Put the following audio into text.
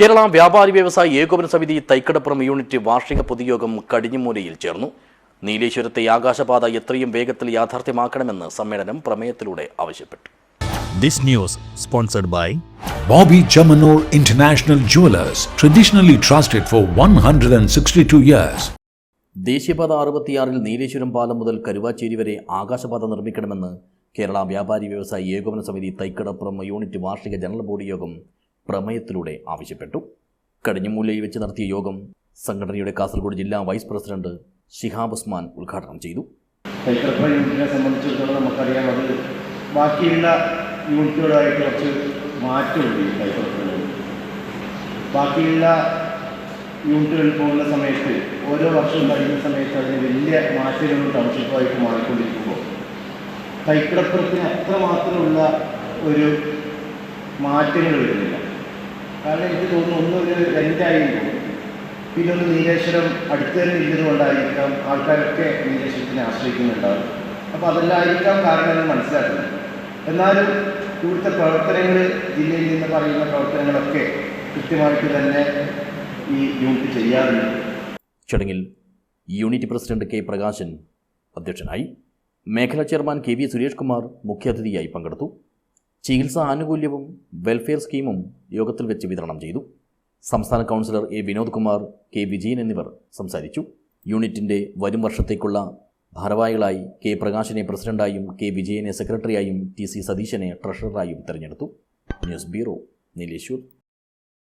കേരള വ്യാപാരി വ്യവസായി ഏകോപന സമിതി തൈക്കടപ്പുറം യൂണിറ്റ് വാർഷിക പൊതുയോഗം കടിഞ്ഞുമൂലയിൽ ചേർന്നു. നീലേശ്വരത്തെ ആകാശപാത എത്രയും വേഗത്തിൽ യാഥാർത്ഥ്യമാക്കണമെന്ന് സമ്മേളനം പ്രമേയത്തിലൂടെ ആവശ്യപ്പെട്ടു. This news sponsored by Bobby Chamanur International Jewelers, traditionally trusted for 162 years. ദേശീയപാത 66-ൽ നീലേശ്വരം പാലം മുതൽ കരുവാച്ചേരി വരെ ആകാശപാത നിർമ്മിക്കണമെന്ന് കേരള വ്യാപാരി വ്യവസായി ഏകോപന സമിതി തൈക്കടപ്പുറം യൂണിറ്റ് വാർഷിക ജനറൽ ബോഡി യോഗം പ്രമേയത്തിലൂടെ ആവശ്യപ്പെട്ടു. കടിഞ്ഞുമൂലയിൽ വെച്ച് നടത്തിയ യോഗം സംഘടനയുടെ കാസർഗോഡ് ജില്ലാ വൈസ് പ്രസിഡന്റ് ഷിഹാബ് ഉസ്മാൻ ഉദ്ഘാടനം ചെയ്തു. തൈക്കടപ്പുറം യൂണിറ്റിനെ സംബന്ധിച്ചിടത്തോളം നമുക്കറിയാം, അത് ബാക്കിയുള്ള യൂണിറ്റുകളായിട്ട് കുറച്ച് മാറ്റമുണ്ട്. ഈ തൈക്കടപ്പുറം ബാക്കിയുള്ള യൂണിറ്റുകളിൽ പോകുന്ന സമയത്ത് ഓരോ വർഷവും കഴിയുന്ന സമയത്ത് അതിന് വലിയ മാറ്റങ്ങളും ടൗൺഷിപ്പായിട്ട് മാറിക്കൊണ്ടിരിക്കുമ്പോൾ തൈക്കടപ്പുറത്തിന് അത്രമാത്രമുള്ള ഒരു മാറ്റങ്ങൾ വരുന്നില്ല. കാരണം എനിക്ക് തോന്നുന്നു, ഒന്നൊരു രണ്ടായിരിക്കും, പിന്നെ ഒന്ന് നീലേശ്വരം അടുത്ത് തന്നെ ഇല്ലതുകൊണ്ടായിരിക്കാം ആൾക്കാരൊക്കെ നീലേശ്വരത്തിനെ ആശ്രയിക്കുന്നുണ്ടാവും. അപ്പോൾ അതെല്ലാമായിരിക്കാം കാരണം എന്ന് മനസ്സിലാക്കുന്നത്. എന്നാലും ഇവിടുത്തെ പ്രവർത്തനങ്ങൾ, ജില്ലയിൽ നിന്ന് പറയുന്ന പ്രവർത്തനങ്ങളൊക്കെ കൃത്യമായിട്ട് തന്നെ ഈ യൂണിറ്റ് ചെയ്യാറുണ്ട്. ചടങ്ങിൽ യൂണിറ്റ് പ്രസിഡന്റ് കെ പ്രകാശൻ അധ്യക്ഷനായി. മേഖലാ chairman K V Suresh Kumar മുഖ്യാതിഥിയായി പങ്കെടുത്തു. ചികിത്സാ ആനുകൂല്യവും വെൽഫെയർ സ്കീമും യോഗത്തിൽ വെച്ച് വിതരണം ചെയ്തു. സംസ്ഥാന councillor A Vinod Kumar, K Vijayan എന്നിവർ സംസാരിച്ചു. യൂണിറ്റിൻ്റെ വരും വർഷത്തേക്കുള്ള ഭാരവാഹികളായി കെ പ്രകാശിനെ പ്രസിഡന്റായും കെ വിജയനെ സെക്രട്ടറിയായും ടി സി സതീശനെ ട്രഷററായും തെരഞ്ഞെടുത്തു. News bureau, Nileshwar.